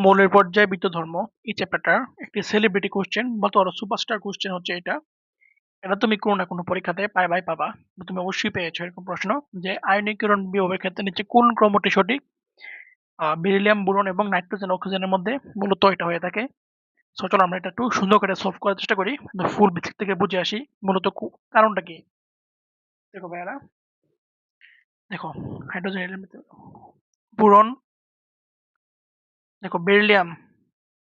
মৌলের পর্যায়ে বৃত্ত ধর্ম এই চ্যাপ্টারটার একটি সেলিব্রিটি কোশ্চেন বলতে পারো সুপারস্টার কোশ্চেন হচ্ছে এটা। এটা তুমি কোনো না কোনো পরীক্ষাতে পাবা। তুমি অবশ্যই পেয়েছো এরকম প্রশ্ন যে আয়নীকরণ বিভবের ক্ষেত্রে নিচে কোন ক্রমটি সঠিক? বেরিলিয়াম, বোরন এবং নাইট্রোজেন অক্সিজেনের মধ্যে মূলত এটা হয়ে থাকে। সো চলো আমরা এটা একটু সুন্দর করে সলভ করার চেষ্টা করি, ফুল বেসিক থেকে বুঝে আসি মূলত কারণটা কি। দেখো ভাইয়ারা, দেখো হাইড্রোজেন, হিলিয়াম, বোরন, দেখো beryllium,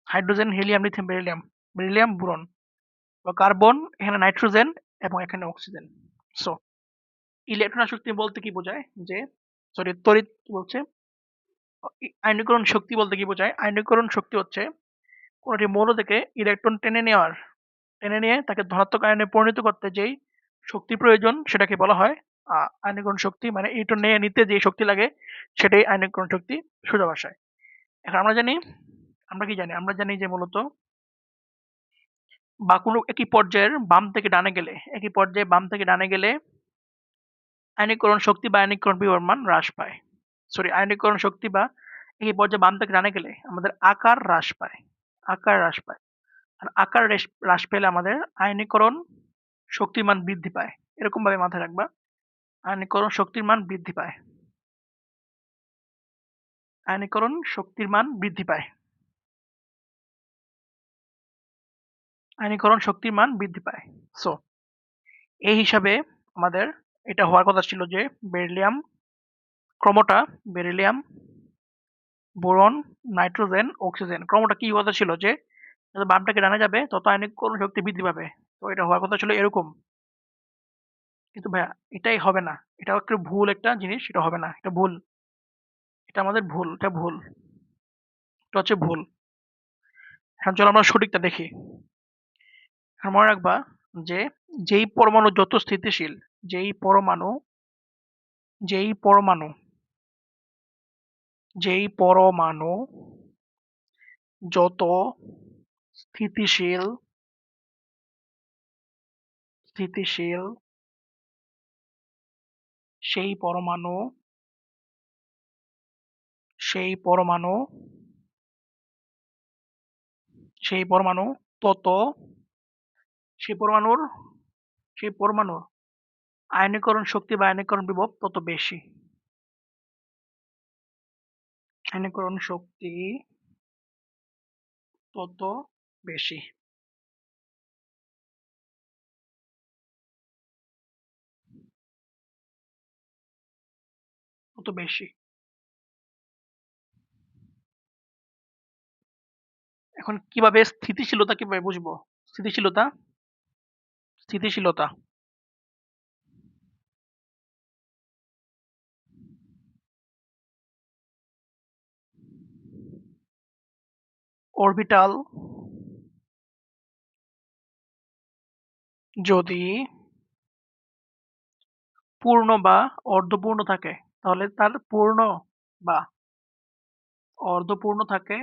hydrogen, helium, lithium, beryllium, beryllium, boron, carbon, এখানে নাইট্রোজেন এবং এখানে অক্সিজেন। সো ইলেকট্রন শক্তি বলতে কি বোঝায় যে, সরি তড়িৎ কি বলছে, আয়নীকরণ শক্তি বলতে কি বোঝায়? আয়নীকরণ শক্তি হচ্ছে কোন একটি মৌল থেকে ইলেকট্রন টেনে নিয়ে তাকে ধনাত্মক আয়নে পরিণত করতে যেই শক্তি প্রয়োজন সেটাকে বলা হয় আয়নীকরণ শক্তি। মানে ইলেকট্রন নিয়ে নিতে যে শক্তি লাগে সেটাই আয়নীকরণ শক্তি সোজা ভাষায়। এখন আমরা কি জানি? আমরা জানি যে মূলত বা কোনো একই পর্যায়ে বাম থেকে ডানে গেলে আয়নীকরণ শক্তি বা আয়নীকরণ বিভবের মান হ্রাস পায়। আয়নীকরণ শক্তি বা একই পর্যায়ে বাম থেকে ডানে গেলে আমাদের আকার হ্রাস পায়। আকার হ্রাস পায়। আর আকার হ্রাস পেলে আমাদের আয়নীকরণ শক্তির মান বৃদ্ধি পায়। এরকম ভাবে মাথায় রাখবা। আয়নীকরণ শক্তির মান বৃদ্ধি পায়। আয়নীকরণ শক্তির মান বৃদ্ধি পায়। আয়নীকরণ শক্তির মান বৃদ্ধি পায়। সো এই হিসাবে আমাদের এটা হওয়ার কথা ছিল যে বেরিলিয়াম ক্রমটা বেরিলিয়াম, বোরন, নাইট্রোজেন, অক্সিজেন ক্রমটা কি কথা ছিল যে যত বাম থেকে ডানে যাবে তত আয়নীকরণ শক্তি বৃদ্ধি পাবে। তো এটা হওয়ার কথা ছিল এরকম। কিন্তু ভাইয়া এটাই হবে না। এটাও একটা ভুল একটা জিনিস, এটা হবে না। এটা ভুল। এটা আমাদের ভুল। এটা ভুল। এটা হচ্ছে ভুল। এখন চলো আমরা সঠিকটা দেখি। এখন মনে রাখবা যে যেই পরমাণু যত স্থিতিশীল, যেই পরমাণু যেই পরমাণু যেই পরমাণু যত স্থিতিশীল স্থিতিশীল সেই পরমাণু সেই পরমাণু সেই পরমাণু তত সেই পরমাণুর সেই পরমাণুর আয়নীকরণ শক্তি বা আয়নীকরণ বিভব তত বেশি। আয়নীকরণ শক্তি তত বেশি। তত বেশি। এখন কিভাবে স্থিতিশীলতা কিভাবে বুঝবো? স্থিতিশীলতা স্থিতিশীলতা অরবিটাল যদি পূর্ণ বা অর্ধপূর্ণ থাকে তাহলে তার পূর্ণ বা অর্ধপূর্ণ থাকে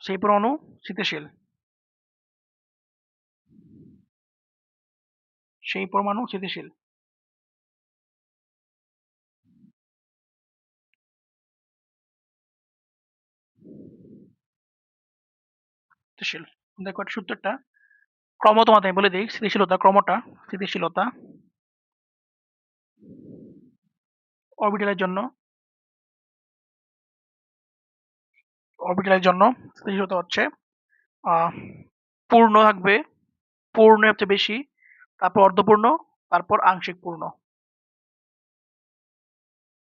সেই পরমাণু স্থিতিশীল। সেই পরমাণু স্থিতিশীল। স্থিতিশীল। দেখো একটা সূত্রটা ক্রম তোমাদের বলে দিই। স্থিতিশীলতা ক্রমটা স্থিতিশীলতা অরবিটালের জন্য স্থিতিশীলতা হচ্ছে আহ পূর্ণ থাকবে, পূর্ণ হচ্ছে বেশি, তারপর অর্ধপূর্ণ, তারপর আংশিক পূর্ণ,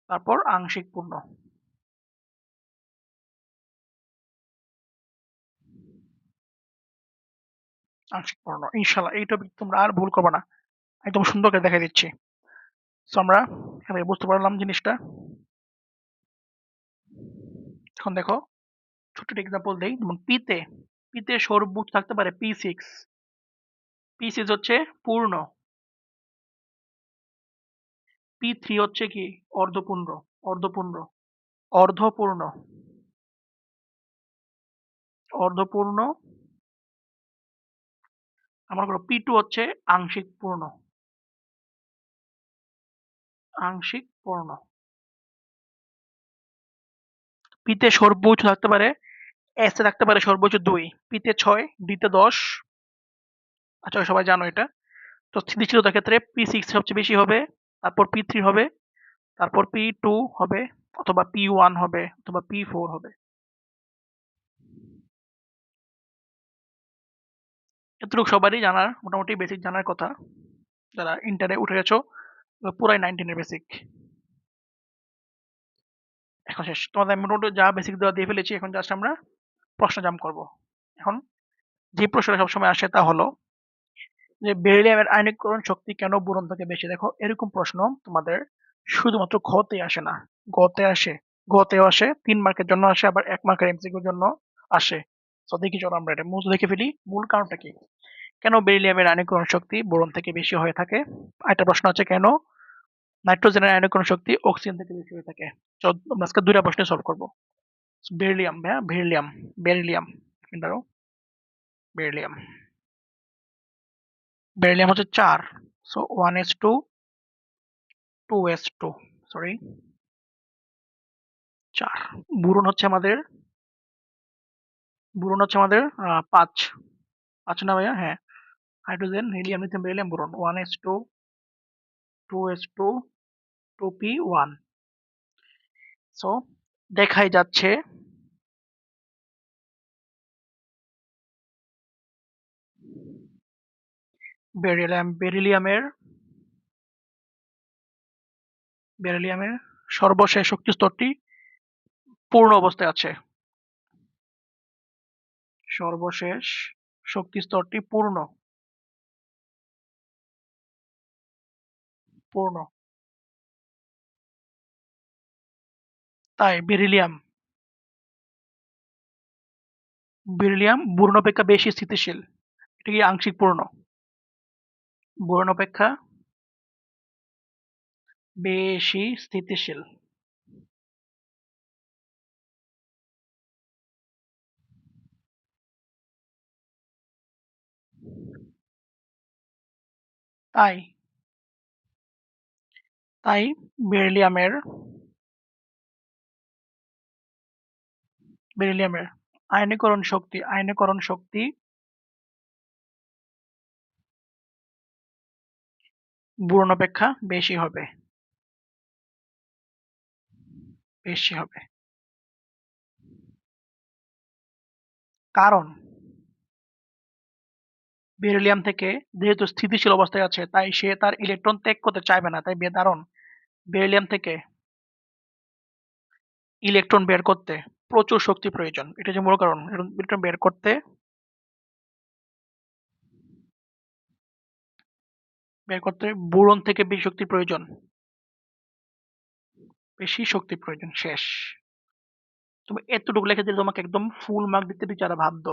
তারপর আংশিক পূর্ণ। আংশিক পূর্ণ ইনশাল্লাহ এই টপিক তোমরা আর ভুল করবে না। একদম সুন্দর করে দেখা দিচ্ছি। তো আমরা এখানে বুঝতে পারলাম জিনিসটা। এখন দেখো ছোট্ট একটা এক্সাম্পল দেই। যেমন পিতে সর্বোচ্চ থাকতে পারে P6। P6 হচ্ছে পূর্ণ। P3 হচ্ছে কি অর্ধপূর্ণ। অর্ধপূর্ণ অর্ধপূর্ণ অর্ধপূর্ণ আমার করো P2 হচ্ছে আংশিক পূর্ণ। আংশিক পূর্ণ। পিতে সর্বোচ্চ থাকতে পারে, এস এ থাকতে পারে সর্বোচ্চ 2, পিতে 6, ডিতে 10। আচ্ছা সবাই জানো এটা। তো স্থিতিশীলতার ক্ষেত্রে P6 সবচেয়ে বেশি হবে, তারপর P3 হবে, তারপর P2 হবে, অথবা P1 হবে, অথবা P4 হবে। এতটুকু সবারই জানার, মোটামুটি বেসিক জানার কথা। যারা ইন্টারে উঠে গেছো পুরাই 19 এর বেসিক। এখন শেষ, তোমাদের আমি মোটামুটি যা বেসিক দেওয়া দিয়ে ফেলেছি, এখন জাস্ট আমরা প্রশ্ন জাম্প করব। এখন যে প্রশ্নটা সবসময় আসে তা হলো যে বেরিলিয়ামের আয়নীকরণ শক্তি কেন বোরন থেকে বেশি? দেখো এরকম প্রশ্ন তোমাদের শুধুমাত্র ঘতে আসে না, গতে আসে, গতেও আসে, 3 মার্কের জন্য আসে, আবার 1 মার্কের এমসিকিউর জন্য আসে। তো দেখি চলো আমরা এটা মূলত দেখে ফেলি মূল কারণটা কি, কেন বেরিলিয়ামের আয়নীকরণ শক্তি বোরন থেকে বেশি হয়ে থাকে। আরেকটা প্রশ্ন আছে কেন নাইট্রোজেনের আয়নীকরণ শক্তি অক্সিজেন থেকে বেশি হয়ে থাকে। তো আমরা আজকে দুইটা প্রশ্ন সলভ করবো। বেরিলিয়াম, হ্যাঁ বেরিলিয়াম, বেরিলিয়াম, দাঁড়াও, বেরিলিয়াম, বেরিলিয়াম হচ্ছে 4, so 1s2 2s2, sorry 4। Boron হচ্ছে আমাদের, বুরন হচ্ছে আমাদের 5, 5 না ভাইয়া? হ্যাঁ, hydrogen helium lithium beryllium boron 1s2 2s2 2p1। So দেখাই যাচ্ছে বেরিলিয়ামের বেরিলিয়ামের সর্বশেষ শক্তি স্তরটি পূর্ণ অবস্থায় আছে। সর্বশেষ শক্তি স্তরটি পূর্ণ, পূর্ণ। তাই বেরিলিয়াম বোরন অপেক্ষা বেশি স্থিতিশীল। এটা কি আংশিক পূর্ণ? বোরন অপেক্ষা বেশি স্থিতিশীল। তাই তাই বেরিলিয়ামের বেরিলিয়ামের আয়নীকরণ শক্তি বোরন অপেক্ষা বেশি হবে, বেশি হবে। কারণ বেরিলিয়াম থেকে যেহেতু স্থিতিশীল অবস্থায় আছে, তাই সে তার ইলেকট্রন ত্যাগ করতে চাইবে না। তাই কারণ বেরিলিয়াম থেকে ইলেকট্রন বের করতে প্রচুর শক্তি প্রয়োজন। এটা যে মূল কারণ, ইলেকট্রন বের করতে বোরন থেকে বেশি শক্তি প্রয়োজন, বেশি শক্তি প্রয়োজন। শেষ। তুমি এতটুকু লিখে দিলে তোমাকে একদম ফুল মার্ক দিতে বিচারা বাধ্য।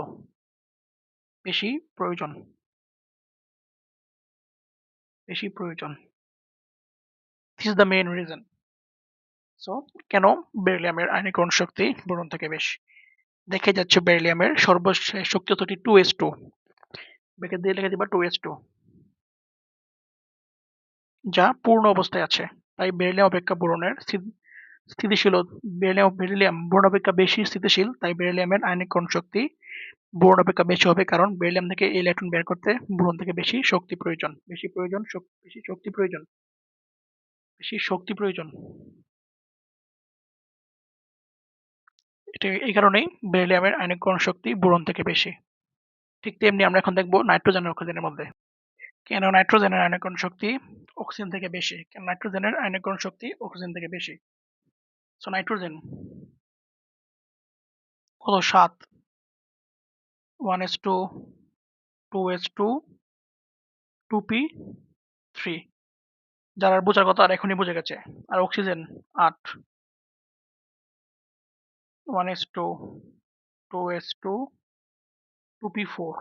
বেশি প্রয়োজন, বেশি প্রয়োজন, this is the main reason. So কেন বেরিলিয়ামের আয়নীকরণ শক্তি বোরন থেকে বেশি? দেখে যাচ্ছে বেরিলিয়ামের সর্বশেষ শক্তি স্তরটি 2s2, বেকে দিয়ে লিখে দিবা 2s2, যা পূর্ণ অবস্থায় আছে। তাই বেরিলিয়াম অপেক্ষা বোরনের স্থিতিশীল, বেরিলিয়াম বোরন অপেক্ষা বেশি স্থিতিশীল। তাই বেরিলিয়ামের আয়নীকরণ শক্তি বোরন অপেক্ষা বেশি হবে, কারণ বেরিলিয়াম থেকে ইলেকট্রন বের করতে বোরন থেকে বেশি শক্তি প্রয়োজন, বেশি প্রয়োজন, বেশি শক্তি প্রয়োজন, বেশি শক্তি প্রয়োজন। এটা এই কারণেই বেরিলিয়ামের আয়নীকরণ শক্তি বোরন থেকে বেশি। ঠিক তেমনি আমরা এখন দেখবো নাইট্রোজেন আর অক্সিজেনের মধ্যে কেন নাইট্রোজেনের আয়নীকরণ শক্তি অক্সিজেন থেকে বেশি, কেন নাইট্রোজেনের আয়নীকরণ শক্তি অক্সিজেন থেকে বেশি। সো নাইট্রোজেন কত? 7, 1s2 2s2 2p3, যারা বোঝার কথা আর এখনই বুঝে গেছে। আর oxygen 8, 1s2 2s2 2p4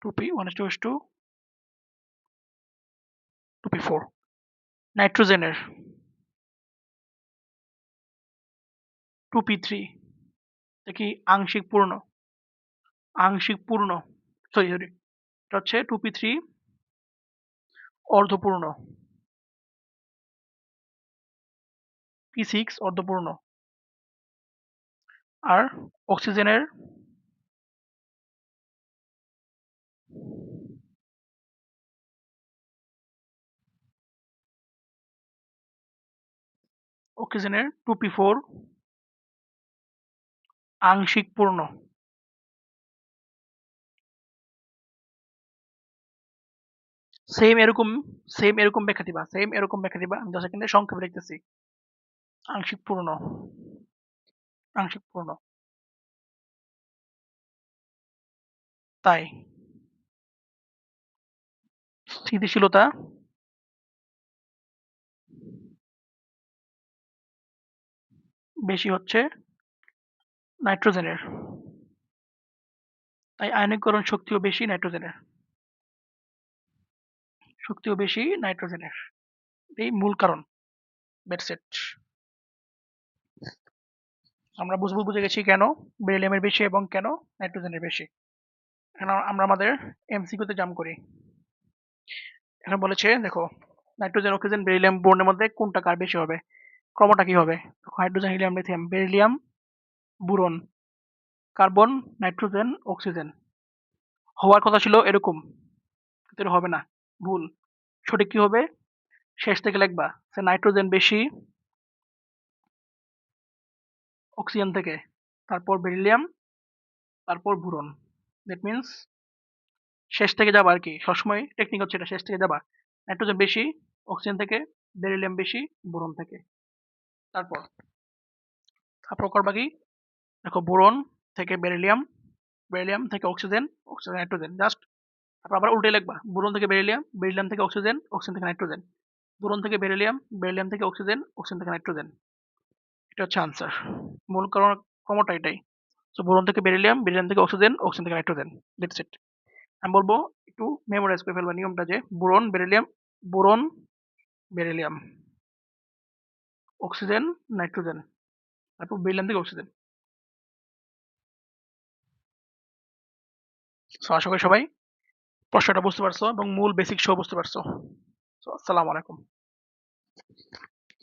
2p 1s2 2p4। নাইট্রোজেনের 2p3, এটা কি আংশিক পূর্ণ? আংশিক পূর্ণ, সরি সরি, এটা হচ্ছে 2p3 অর্ধপূর্ণ, P6 অর্ধপূর্ণ। আর অক্সিজেনের অক্সিজেনের 2p4 আংশিক পূর্ণ। সেম এরকম ব্যাখ্যা দিবা। আমি জাস্ট এখানে সংক্ষেপে লিখতেছি। আংশিক পূর্ণ, আংশিক পূর্ণ। তাই স্থিতিশীলতা বেশি হচ্ছে নাইট্রোজেনের। তাই আয়নীকরণ শক্তিও বেশি নাইট্রোজেনের। এই মূল কারণ। That's it. আমরা বুঝে গেছি কেন বেরিলিয়ামের বেশি এবং কেন নাইট্রোজেনের বেশি। এখন আমরা আমাদের এমসিকিউতে জাম্প করি। এখন বলেছে দেখো, নাইট্রোজেন, অক্সিজেন, বেরিলিয়াম বোরনের মধ্যে কোনটা কার বেশি হবে? ক্রমটা কি হবে? Hydrogen, helium, lithium, beryllium, boron, carbon, nitrogen, oxygen. হওয়ার কথা ছিল এরকম, কিন্তু হবে না, ভুল। সঠিক কি হবে? শেষ থেকে লিখবা সে নাইট্রোজেন বেশি অক্সিজেন থেকে, তারপর বেরিলিয়াম, তারপর বোরন। দ্যাট মিনস শেষ থেকে যাবা আর কি। সবসময় টেকনিক হচ্ছে এটা, শেষ থেকে যাবা। নাইট্রোজেন বেশি অক্সিজেন থেকে, বেরিলিয়াম বেশি বোরন থেকে। তারপর তারপর করবা কি? দেখো, বোরন থেকে বেরিলিয়াম, বেরিলিয়াম থেকে অক্সিজেন, অক্সিজেন, নাইট্রোজেন। জাস্ট তারপর আবার উল্টে লিখবা। বোরন থেকে বেরিলিয়াম, বেরিলিয়াম থেকে অক্সিজেন, অক্সিজেন থেকে নাইট্রোজেন। বোরন থেকে বেরিলিয়াম, বেরিলিয়াম থেকে অক্সিজেন, অক্সিজেন থেকে নাইট্রোজেন। এটা হচ্ছে আনসার। মূল ক্রমটা এটাই। সো বোরন থেকে বেরিলিয়াম, বেরিলিয়াম থেকে অক্সিজেন, অক্সিজেন থেকে নাইট্রোজেন। That's it. আমি বলবো একটু মেমোরাইজ করে ফেলবা নিয়মটা, যে boron, beryllium, boron, beryllium, oxygen, nitrogen, তারপর বেরিলিয়াম থেকে অক্সিজেন। সো আশা করি সবাই প্রশ্নটা বুঝতে পারছো এবং মূল বেসিক সহ বুঝতে পারছো। সো আসসালামু আলাইকুম।